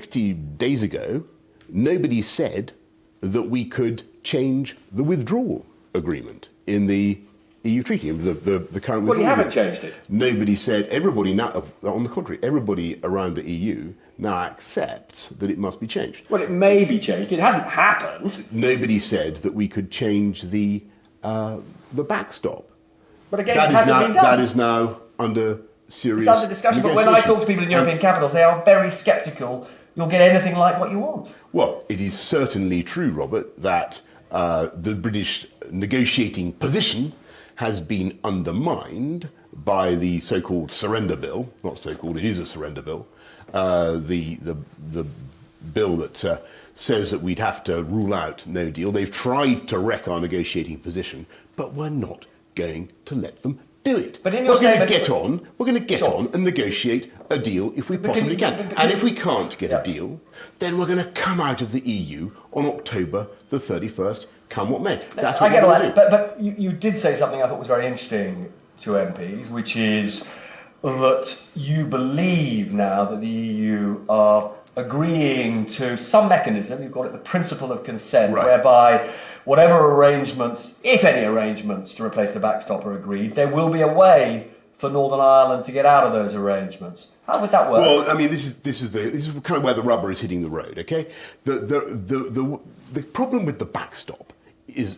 60 days ago, nobody said that we could change the withdrawal agreement in the EU treaty, the current. Well, you haven't changed it. Nobody said. Everybody now, on the contrary, everybody around the EU now accepts that it must be changed. Well, it may be changed. It hasn't happened. Nobody said that we could change the backstop. But again, it hasn't been done. That is now under serious. It's under discussion. But when I talk to people in European capitals, they are very sceptical you'll get anything like what you want. Well, it is certainly true, Robert, that the British negotiating position has been undermined by the so-called surrender bill. Not so-called, it is a surrender bill. The bill that says that we'd have to rule out no deal. They've tried to wreck our negotiating position, but we're not going to let them do it. But in your statement, we're going to get on and negotiate a deal if we possibly can. And if we can't get a deal, then we're going to come out of the EU on October the 31st, come what may. That's what we're going to do. But you did say something I thought was very interesting to MPs, which is that you believe now that the EU are agreeing to some mechanism, you call it the principle of consent, right, whereby whatever arrangements, if any arrangements to replace the backstop are agreed, there will be a way for Northern Ireland to get out of those arrangements. How would that work? Well, I mean, this is kind of where the rubber is hitting the road. Okay, the problem with the backstop is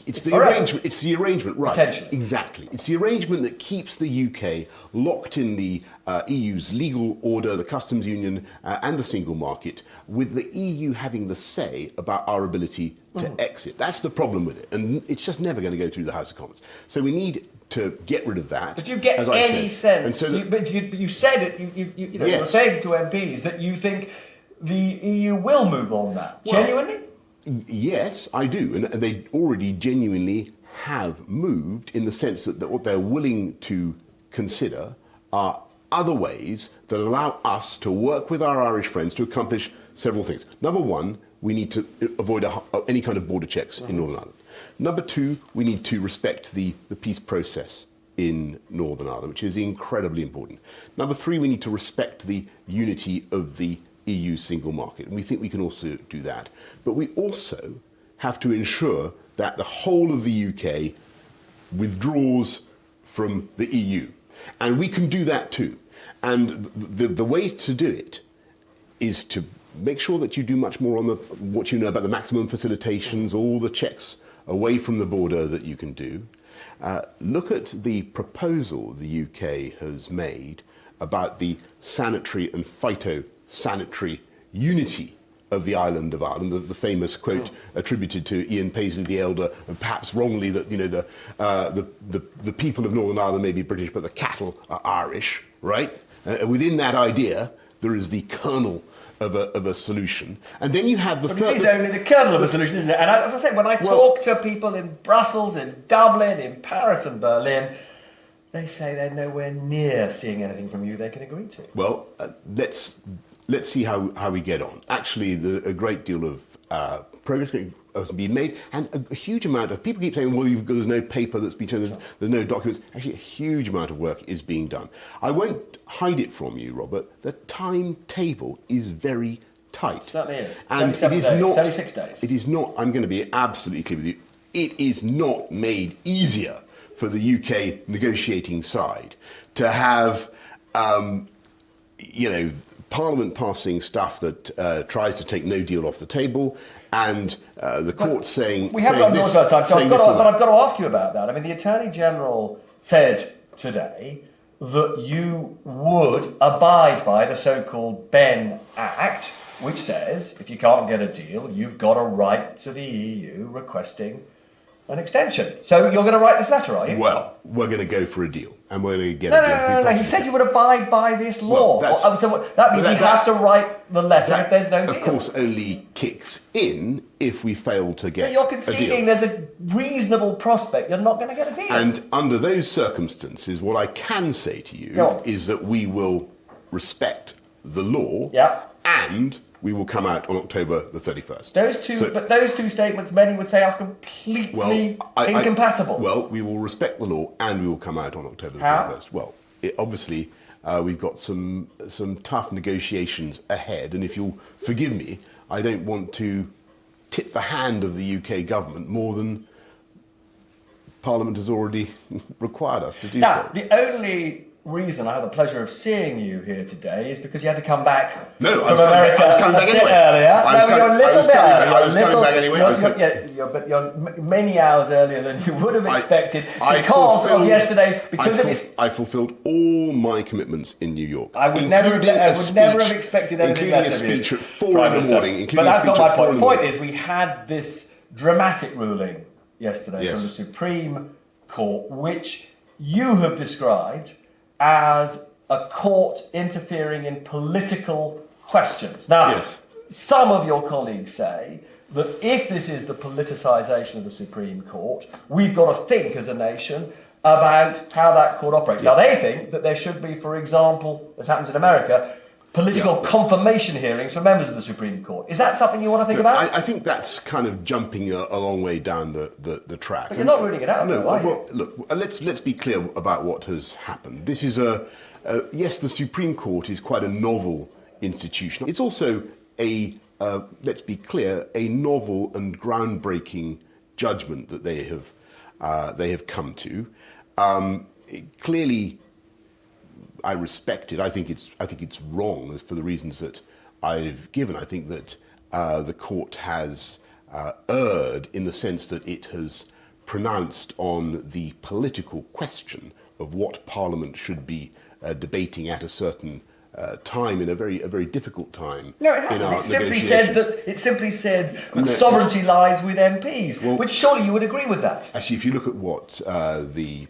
it's the arrangement. It's the arrangement, right? Potentially. Exactly. It's the arrangement that keeps the UK locked in the EU's legal order, the customs union, and the single market, with the EU having the say about our ability to exit. That's the problem with it, and it's just never going to go through the House of Commons. So we need to get rid of that. But you get as I any said. sense? And so you said it. You know, yes, you're saying to MPs that you think the EU will move on that. Well, genuinely? Yes, I do, and they already genuinely have moved in the sense that what they're willing to consider are other ways that allow us to work with our Irish friends to accomplish several things. Number one, we need to avoid any kind of border checks in Northern Ireland. Number two, we need to respect the peace process in Northern Ireland, which is incredibly important. Number three, we need to respect the unity of the EU single market, and we think we can also do that. But we also have to ensure that the whole of the UK withdraws from the EU. And we can do that too. And the way to do it is to make sure that you do much more on what you know about the maximum facilitations, all the checks away from the border that you can do. Look at the proposal the UK has made about the sanitary and phytosanitary unity of the island of Ireland, the famous quote attributed to Ian Paisley the Elder, and perhaps wrongly, that the people of Northern Ireland may be British, but the cattle are Irish, right? Within that idea, there is the kernel of a solution, and then you have the third. It is only the kernel of a solution, isn't it? And as I say, when I talk to people in Brussels, in Dublin, in Paris, and Berlin, they say they're nowhere near seeing anything from you they can agree to. Well, let's see how we get on. Actually, a great deal of progress has been made, and a huge amount of people keep saying, well, there's no paper that's been turned, there's no documents. Actually, a huge amount of work is being done. I won't hide it from you, Robert. The timetable is very tight. It certainly is. And 36 days. It is not, I'm going to be absolutely clear with you, it is not made easier for the UK negotiating side to have, Parliament passing stuff that tries to take no deal off the table, and the court saying we have got this, more time, saying but this I've got to ask you about that. I mean, the Attorney General said today that you would abide by the so-called Ben Act, which says if you can't get a deal, you've got a right to the EU requesting an extension. So you're going to write this letter, are you? Well, we're going to go for a deal, and we're going to get a deal. No. He said you would abide by this law. Well, so that means you have to write the letter if there's no deal. Of course, only kicks in if we fail to get a deal. But you're conceding there's a reasonable prospect you're not going to get a deal. And under those circumstances, what I can say to you is that we will respect the law, and we will come out on October the 31st. Those two statements, many would say, are completely incompatible. Well, we will respect the law and we will come out on October the 31st. Well, obviously, We've got some tough negotiations ahead, and if you'll forgive me, I don't want to tip the hand of the UK government more than Parliament has already required us to do now, so. The only reason I have the pleasure of seeing you here today is because you had to come back from America. I was coming back anyway. I was coming back anyway. But you're many hours earlier than you would have expected because of yesterday's. I fulfilled all my commitments in New York. I would never have expected anything less of you. Including a speech at 4 in the morning. But that's not my point. The point is we had this dramatic ruling yesterday from the Supreme Court, which you have described as a court interfering in political questions. Now, some of your colleagues say that if this is the politicisation of the Supreme Court, we've got to think as a nation about how that court operates. Now, they think that there should be, for example, as happens in America, political confirmation hearings for members of the Supreme Court. Is that something you want to think about? I think that's kind of jumping a long way down the track. But you're not ruling it out, no, are you? Well, look, let's be clear about what has happened. This is yes, the Supreme Court is quite a novel institution. It's also let's be clear, a novel and groundbreaking judgment that they have come to. Clearly, I respect it. I think it's wrong for the reasons that I've given. I think that the court has erred in the sense that it has pronounced on the political question of what Parliament should be debating at a certain time in a very difficult time. No, it hasn't. It simply said that sovereignty lies with MPs, which surely you would agree with that. Actually, if you look at what the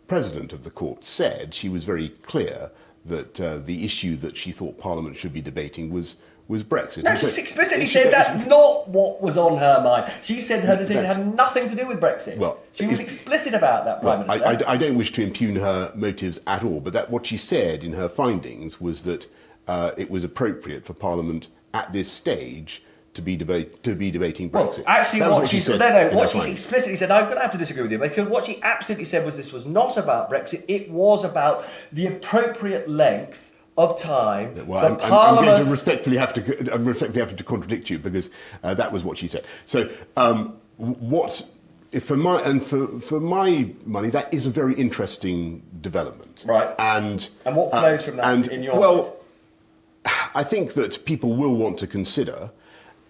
President of the court said, she was very clear that the issue that she thought Parliament should be debating was Brexit. No, she explicitly said that's not what was on her mind. She said her decision had nothing to do with Brexit. Well, she was explicit about that, Prime Minister. I don't wish to impugn her motives at all, but what she said in her findings was that it was appropriate for Parliament at this stage to be debating Brexit. Well, actually, what she explicitly said, I'm going to have to disagree with you, because what she absolutely said was this was not about Brexit, it was about the appropriate length of time. I'm going to respectfully have to contradict you, because that was what she said. So, for my money, that is a very interesting development. Right. And what flows from that in your mind? I think that people will want to consider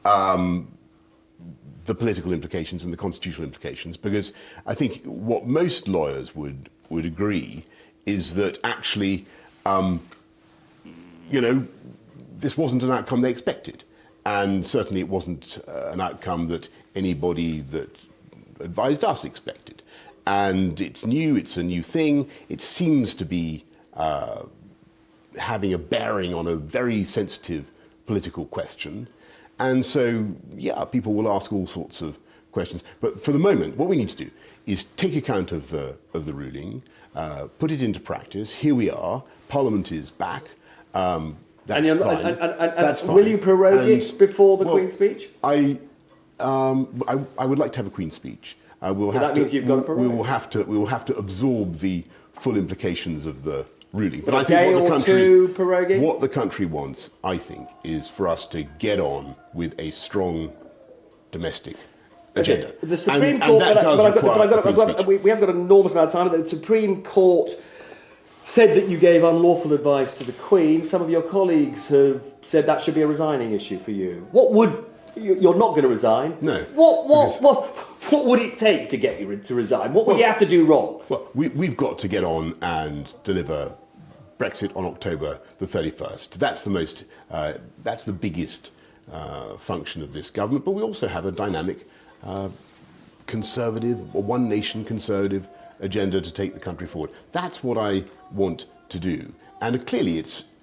the political implications and the constitutional implications, because I think what most lawyers would agree is that actually, this wasn't an outcome they expected, and certainly it wasn't an outcome that anybody that advised us expected. And it's new; it's a new thing. It seems to be having a bearing on a very sensitive political question. And so, people will ask all sorts of questions. But for the moment, what we need to do is take account of the ruling, put it into practice. Here we are. Parliament is back. That's fine. That's fine. Will you prorogue it before the Queen's speech? I would like to have a Queen's speech. That means you've got to prorogue. We will have to absorb the full implications of the ruling. But I think what the country wants, I think, is for us to get on with a strong domestic agenda. The Supreme Court, we have got an enormous amount of time. The Supreme Court said that you gave unlawful advice to the Queen. Some of your colleagues have said that should be a resigning issue for you. You're not going to resign. No. What would it take to get you to resign? What would you have to do wrong? Well, we've got to get on and deliver Brexit on October the 31st. That's the biggest function of this government. But we also have a dynamic, conservative, or one nation conservative agenda to take the country forward. That's what I want to do. And clearly,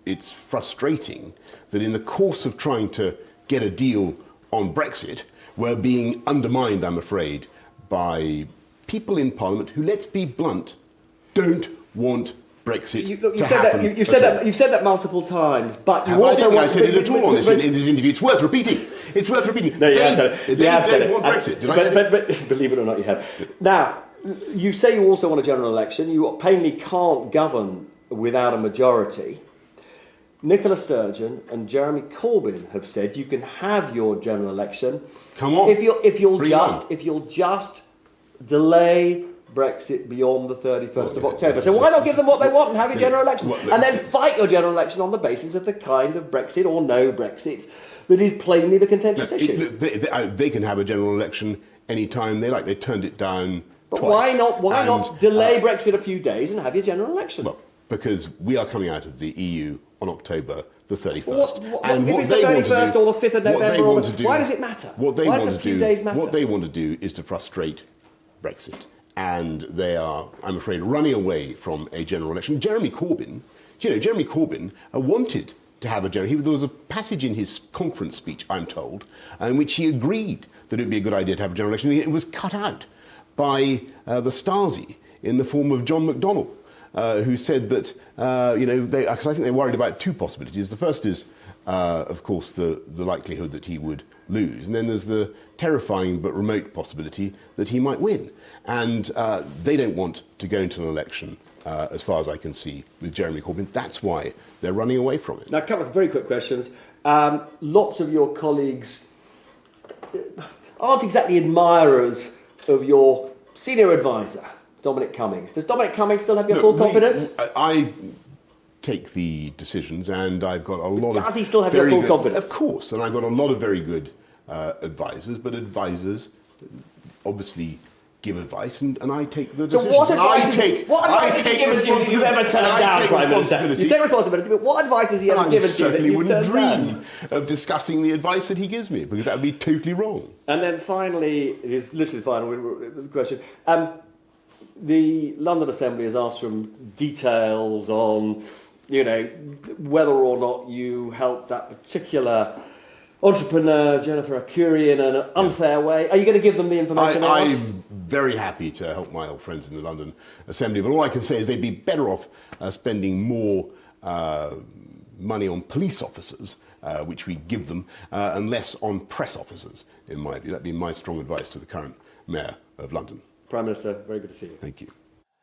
it's frustrating that in the course of trying to get a deal on Brexit, we're being undermined, I'm afraid, by people in Parliament who, let's be blunt, don't want Brexit to happen. You've said that multiple times, but you also I said it at all in this interview. It's worth repeating. No, you have said it. They don't want Brexit. Did I say it? But believe it or not, you have. Now, you say you also want a general election. You plainly can't govern without a majority. Nicola Sturgeon and Jeremy Corbyn have said you can have your general election. Come on. If you'll just delay Brexit beyond the 31st of October. So why not give them what they want and have your general election? And then fight your general election on the basis of the kind of Brexit or no Brexit that is plainly the contentious issue. They can have a general election any time they like. They turned it down But twice. why not delay Brexit a few days and have your general election? Well, because we are coming out of the EU on October the 31st. What they want to do, or the 5th of November, why does it matter? What they why want does a to few do, days matter? what they want to do is to frustrate Brexit. And they are, I'm afraid, running away from a general election. Jeremy Corbyn wanted to have a general. There was a passage in his conference speech, I'm told, in which he agreed that it would be a good idea to have a general election. It was cut out by the Stasi in the form of John McDonnell, who said that, because I think they're worried about two possibilities. The first is, of course, the likelihood that he would lose. And then there's the terrifying but remote possibility that he might win. And they don't want to go into an election, as far as I can see, with Jeremy Corbyn. That's why they're running away from it. Now, a couple of very quick questions. Lots of your colleagues aren't exactly admirers of your senior advisor, Dominic Cummings. Does Dominic Cummings still have your full confidence? I take the decisions, and I've got a lot of... Does he still have your full confidence? Of course, and I've got a lot of very good advisors, but advisors obviously give advice, and I take the decisions. So what advice has he given to you that you've ever turned down, Prime Minister? You take responsibility, but what advice has he ever given to you that you've turned down? I certainly wouldn't dream of discussing the advice that he gives me, because that would be totally wrong. And then finally, it is literally the final question. The London Assembly has asked for details on, whether or not you helped that particular entrepreneur, Jennifer Arcuri, in an unfair way. Are you going to give them the information they want? I'm very happy to help my old friends in the London Assembly, but all I can say is they'd be better off spending more money on police officers, which we give them, and less on press officers, in my view. That'd be my strong advice to the current Mayor of London. Prime Minister, very good to see you. Thank you.